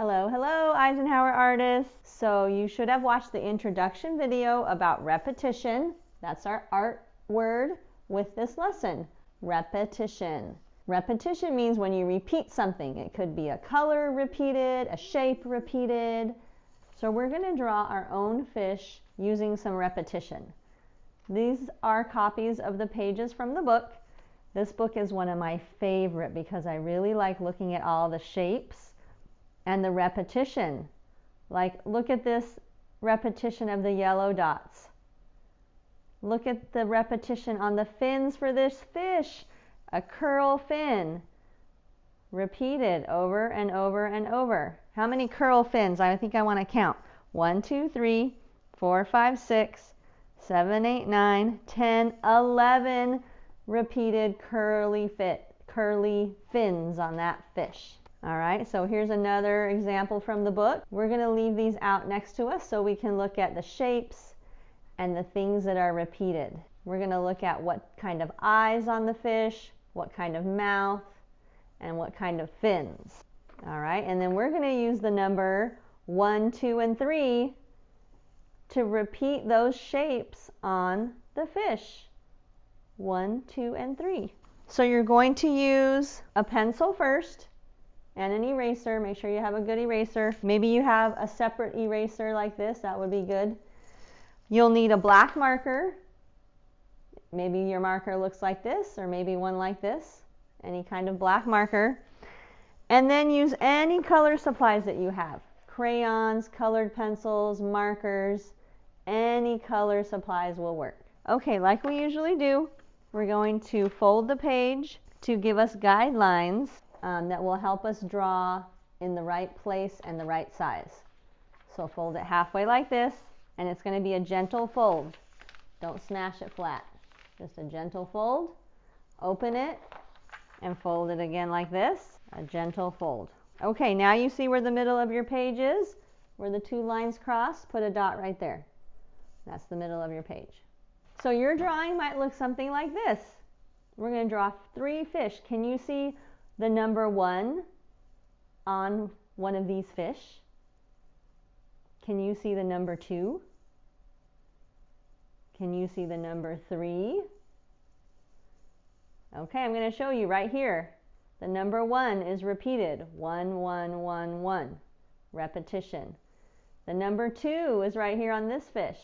Hello, hello, Eisenhower artists. So you should have watched the introduction video about repetition. That's our art word with this lesson, repetition. Repetition means when you repeat something. It could be a color repeated, a shape repeated. So we're going to draw our own fish using some repetition. These are copies of the pages from the book. This book is one of my favorite because I really like looking at all the shapes and the repetition. Like, look at this repetition of the yellow dots. Look at the repetition on the fins for this fish. A curl fin. Repeated over and over and over. How many curl fins? I think I want to count. 1, 2, 3, 4, 5, 6, 7, 8, 9, 10, 11 repeated curly fins on that fish. All right, so here's another example from the book. We're going to leave these out next to us so we can look at the shapes and the things that are repeated. We're going to look at what kind of eyes on the fish, what kind of mouth, and what kind of fins. All right, and then we're going to use the number 1, 2, and 3 to repeat those shapes on the fish. 1, 2, and 3. So you're going to use a pencil first and an eraser. Make sure you have a good eraser. Maybe you have a separate eraser like this. That would be good. You'll need a black marker. Maybe your marker looks like this, or maybe one like this. Any kind of black marker. And then use any color supplies that you have. Crayons, colored pencils, markers. Any color supplies will work. Okay, like we usually do, we're going to fold the page to give us guidelines that will help us draw in the right place and the right size. So fold it halfway like this, and it's going to be a gentle fold. Don't smash it flat. Just a gentle fold. Open it and fold it again like this. A gentle fold. Okay, now you see where the middle of your page is, where the two lines cross. Put a dot right there. That's the middle of your page. So your drawing might look something like this. We're going to draw 3 fish. Can you see the number 1 on one of these fish? Can you see the number 2? Can you see the number 3? Okay, I'm going to show you right here. The number 1 is repeated. 1, 1, 1, 1. Repetition. The number 2 is right here on this fish.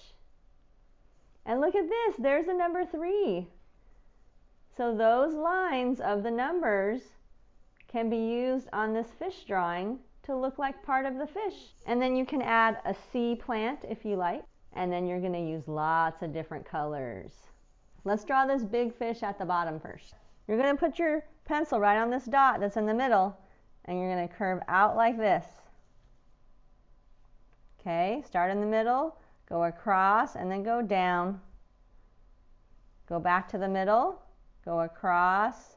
And look at this, there's the number 3. So those lines of the numbers can be used on this fish drawing to look like part of the fish. And then you can add a sea plant if you like. And then you're going to use lots of different colors. Let's draw this big fish at the bottom first. You're going to put your pencil right on this dot that's in the middle, and you're going to curve out like this. Okay, start in the middle, go across, and then go down. Go back to the middle, go across,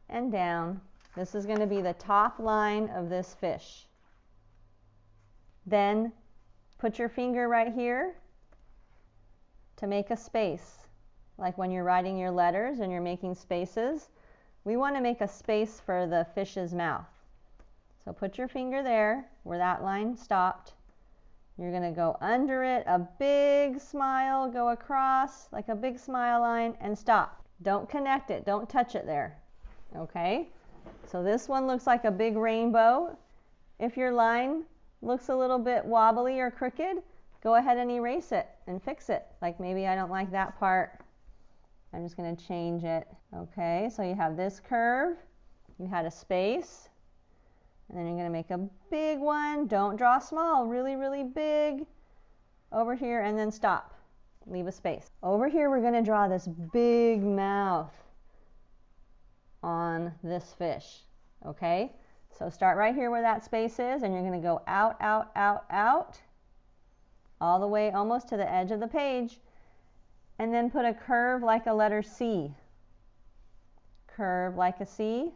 and down. This is going to be the top line of this fish. Then put your finger right here to make a space. Like when you're writing your letters and you're making spaces, we want to make a space for the fish's mouth. So put your finger there where that line stopped. You're going to go under it, a big smile, go across like a big smile line, and stop. Don't connect it, don't touch it there. Okay? So this one looks like a big rainbow. If your line looks a little bit wobbly or crooked, go ahead and erase it and fix it. Like maybe I don't like that part. I'm just going to change it. Okay, so you have this curve. You had a space. And then you're going to make a big one. Don't draw small, really, really big. Over here, and then stop. Leave a space. Over here, we're going to draw this big mouth on this fish. Okay? So start right here where that space is, and you're going to go out, out, out, out, all the way almost to the edge of the page. And then put a curve like a letter C. Curve like a C.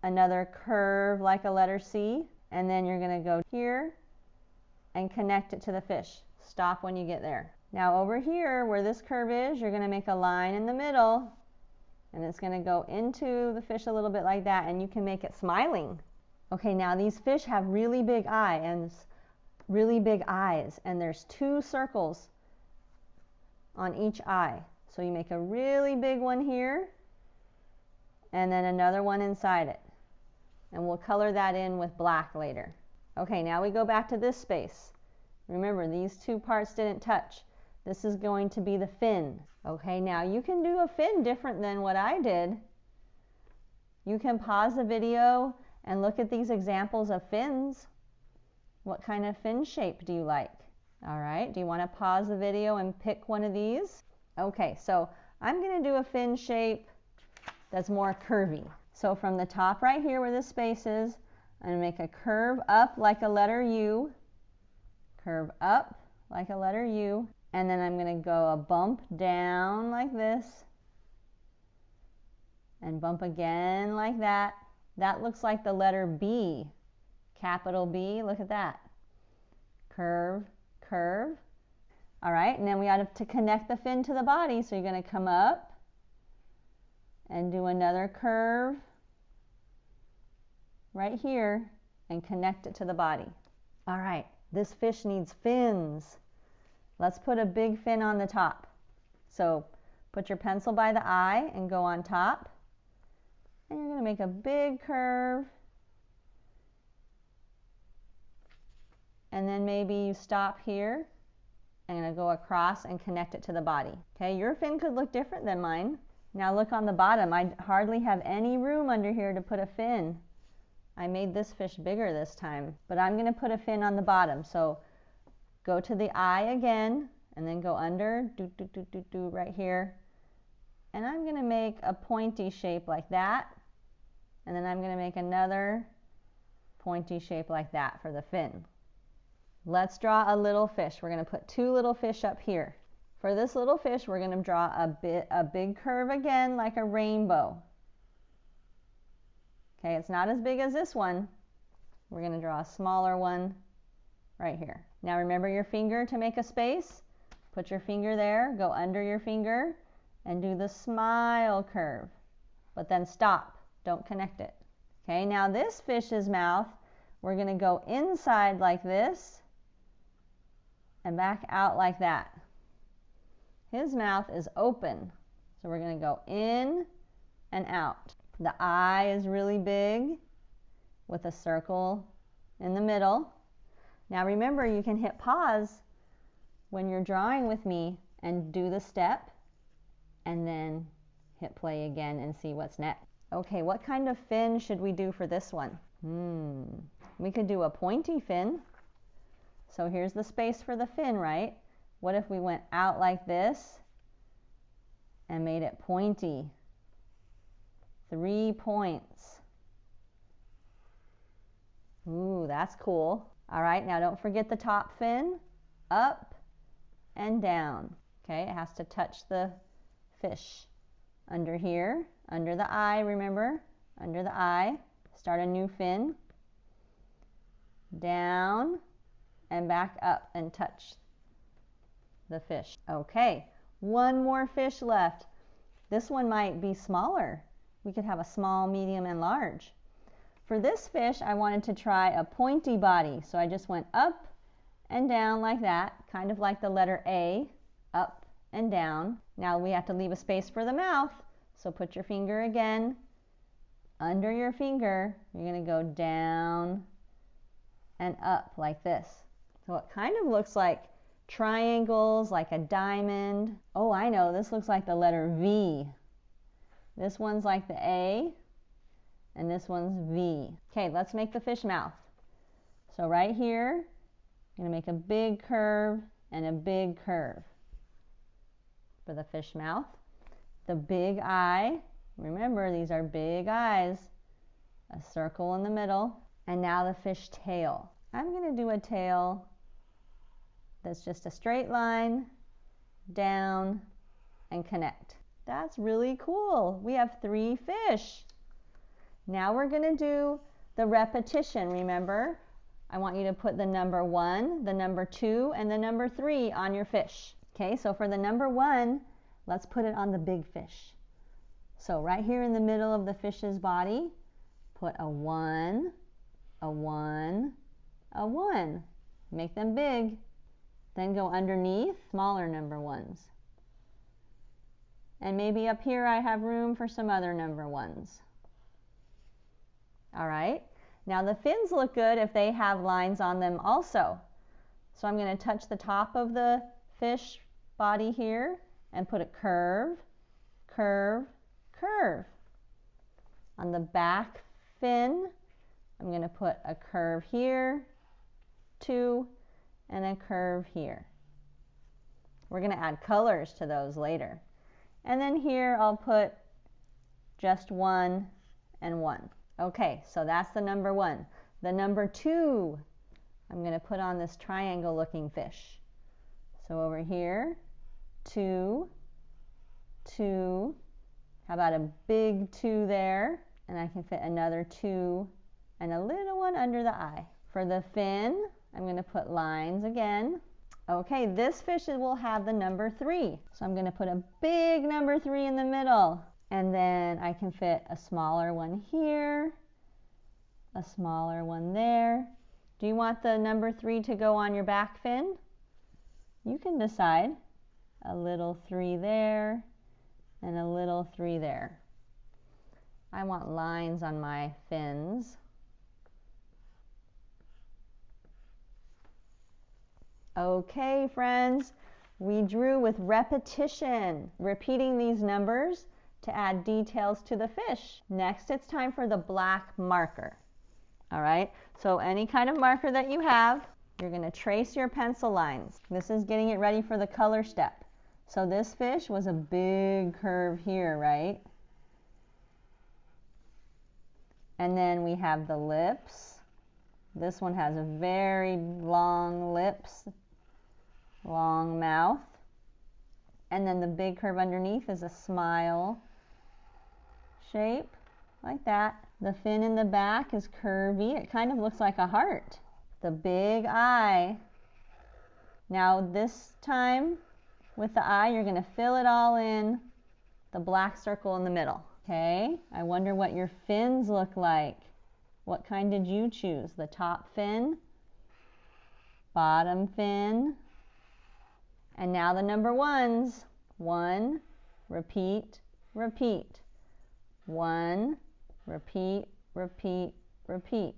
Another curve like a letter C, and then you're going to go here and connect it to the fish. Stop when you get there. Now over here where this curve is, you're going to make a line in the middle, and it's going to go into the fish a little bit like that, and you can make it smiling. Okay, now these fish have really big eyes, and there's 2 circles on each eye. So you make a really big one here, and then another one inside it. And we'll color that in with black later. Okay, now we go back to this space. Remember, these 2 parts didn't touch. This is going to be the fin. Okay, now you can do a fin different than what I did. You can pause the video and look at these examples of fins. What kind of fin shape do you like? All right, do you want to pause the video and pick one of these? Okay, so I'm going to do a fin shape that's more curvy. So from the top right here where this space is, I'm going to make a curve up like a letter U, curve up like a letter U, and then I'm going to go a bump down like this, and bump again like that. That looks like the letter B, capital B, look at that. Curve, curve. All right, and then we have to connect the fin to the body, so you're going to come up and do another curve right here and connect it to the body. All right, this fish needs fins. Let's put a big fin on the top. So put your pencil by the eye and go on top. And you're going to make a big curve. And then maybe you stop here. I'm going to go across and connect it to the body. Okay, your fin could look different than mine. Now look on the bottom. I hardly have any room under here to put a fin. I made this fish bigger this time, but I'm going to put a fin on the bottom. So go to the eye again, and then go under, right here. And I'm going to make a pointy shape like that. And then I'm going to make another pointy shape like that for the fin. Let's draw a little fish. We're going to put 2 little fish up here. For this little fish, we're going to draw a big curve again, like a rainbow. Okay, it's not as big as this one. We're going to draw a smaller one right here. Now remember your finger to make a space. Put your finger there, go under your finger, and do the smile curve. But then stop. Don't connect it. Okay, now this fish's mouth, we're going to go inside like this and back out like that. His mouth is open, so we're going to go in and out. The eye is really big with a circle in the middle. Now remember, you can hit pause when you're drawing with me and do the step, and then hit play again and see what's next. Okay, what kind of fin should we do for this one? We could do a pointy fin. So here's the space for the fin, right? What if we went out like this and made it pointy? 3 points. Ooh, that's cool. All right, now don't forget the top fin. Up and down. Okay, it has to touch the fish. Under here, under the eye, remember? Under the eye. Start a new fin. Down and back up and touch the fish. Okay, one more fish left. This one might be smaller. We could have a small, medium, and large. For this fish, I wanted to try a pointy body, so I just went up and down like that, kind of like the letter A, up and down. Now we have to leave a space for the mouth, so put your finger again under your finger. You're going to go down and up like this. So it kind of looks like triangles, like a diamond. Oh, I know, this looks like the letter V. This one's like the A, and this one's V. Okay, let's make the fish mouth. So right here, I'm going to make a big curve and a big curve for the fish mouth. The big eye, remember these are big eyes, a circle in the middle, and now the fish tail. I'm going to do a tail that's just a straight line, down, and connect. That's really cool. We have 3 fish. Now we're going to do the repetition, remember? I want you to put the number 1, the number 2, and the number 3 on your fish. Okay, so for the number 1, let's put it on the big fish. So right here in the middle of the fish's body, put a 1, a 1, a 1. Make them big. Then go underneath, smaller number 1s. And maybe up here I have room for some other number 1s. All right. Now the fins look good if they have lines on them also. So I'm going to touch the top of the fish body here and put a curve, curve, curve. On the back fin, I'm going to put a curve here, 2, and a curve here. We're going to add colors to those later. And then here I'll put just 1 and 1. Okay, so that's the number 1. The number 2, I'm going to put on this triangle looking fish. So over here, 2, 2. How about a big 2 there? And I can fit another 2 and a little one under the eye. For the fin, I'm going to put lines again. Okay, this fish will have the number 3. So I'm going to put a big number 3 in the middle. And then I can fit a smaller one here, a smaller one there. Do you want the number 3 to go on your back fin? You can decide. A little 3 there and a little 3 there. I want lines on my fins. Okay, friends, we drew with repetition, repeating these numbers to add details to the fish. Next, it's time for the black marker. All right, so any kind of marker that you have, you're going to trace your pencil lines. This is getting it ready for the color step. So this fish was a big curve here, right? And then we have the lips. This one has a very long lips, long mouth. And then the big curve underneath is a smile shape, like that. The fin in the back is curvy. It kind of looks like a heart. The big eye. Now this time with the eye, you're going to fill it all in, the black circle in the middle. Okay, I wonder what your fins look like. What kind did you choose? The top fin, bottom fin, and now the number 1s. 1, repeat, repeat. 1, repeat, repeat, repeat.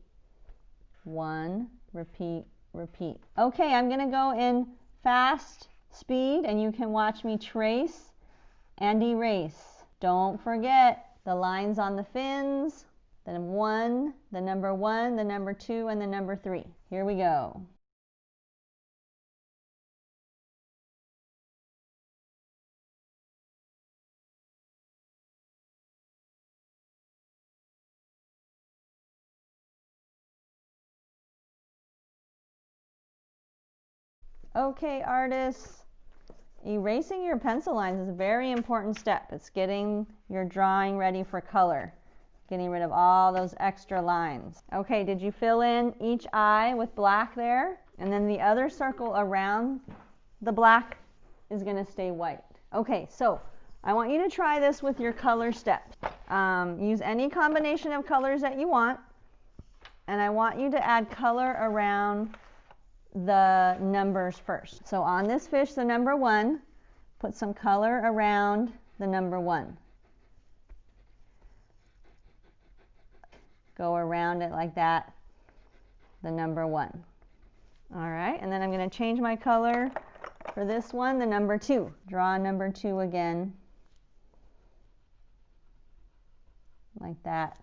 1, repeat, repeat. Okay, I'm going to go in fast speed and you can watch me trace and erase. Don't forget the lines on the fins, the 1, the number 1, the number 2, and the number 3. Here we go. Okay, artists, erasing your pencil lines is a very important step. It's getting your drawing ready for color, getting rid of all those extra lines. Okay, did you fill in each eye with black there? And then the other circle around the black is going to stay white. Okay, so I want you to try this with your color steps. Use any combination of colors that you want, and I want you to add color around the numbers first. So on this fish, the number 1, put some color around the number 1. Go around it like that, the number 1. All right, and then I'm going to change my color for this one, the number 2. Draw number 2 again, like that.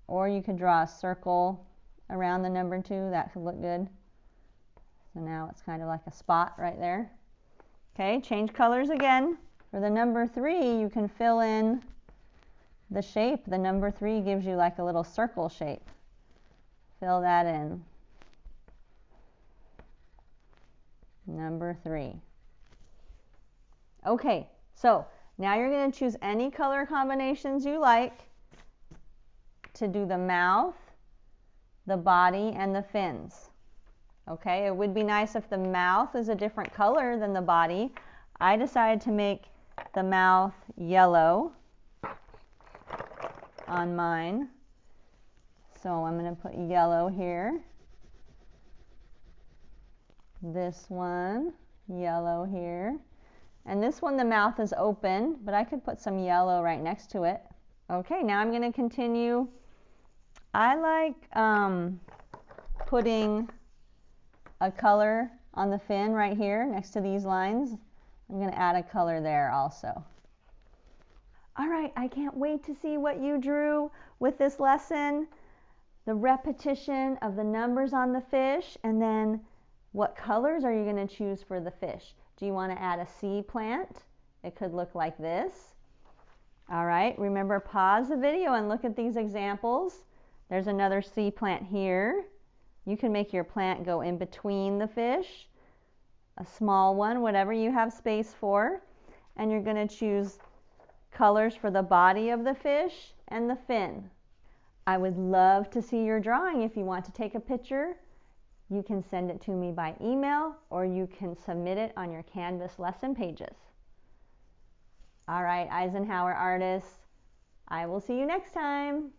Or you could draw a circle around the number 2, that could look good. So now it's kind of like a spot right there. Okay, change colors again. For the number 3, you can fill in the shape. The number 3 gives you like a little circle shape. Fill that in. Number 3. Okay, so now you're going to choose any color combinations you like to do the mouth, the body, and the fins. Okay, it would be nice if the mouth is a different color than the body. I decided to make the mouth yellow on mine. So I'm going to put yellow here. This one, yellow here. And this one, the mouth is open, but I could put some yellow right next to it. Okay, now I'm going to continue. I like putting a color on the fin right here next to these lines. I'm going to add a color there also. All right, I can't wait to see what you drew with this lesson. The repetition of the numbers on the fish, and then what colors are you going to choose for the fish? Do you want to add a sea plant? It could look like this. All right, remember, pause the video and look at these examples. There's another sea plant here. You can make your plant go in between the fish, a small one, whatever you have space for. And you're going to choose colors for the body of the fish and the fin. I would love to see your drawing. If you want to take a picture, you can send it to me by email, or you can submit it on your Canvas lesson pages. All right, Eisenhower artists, I will see you next time.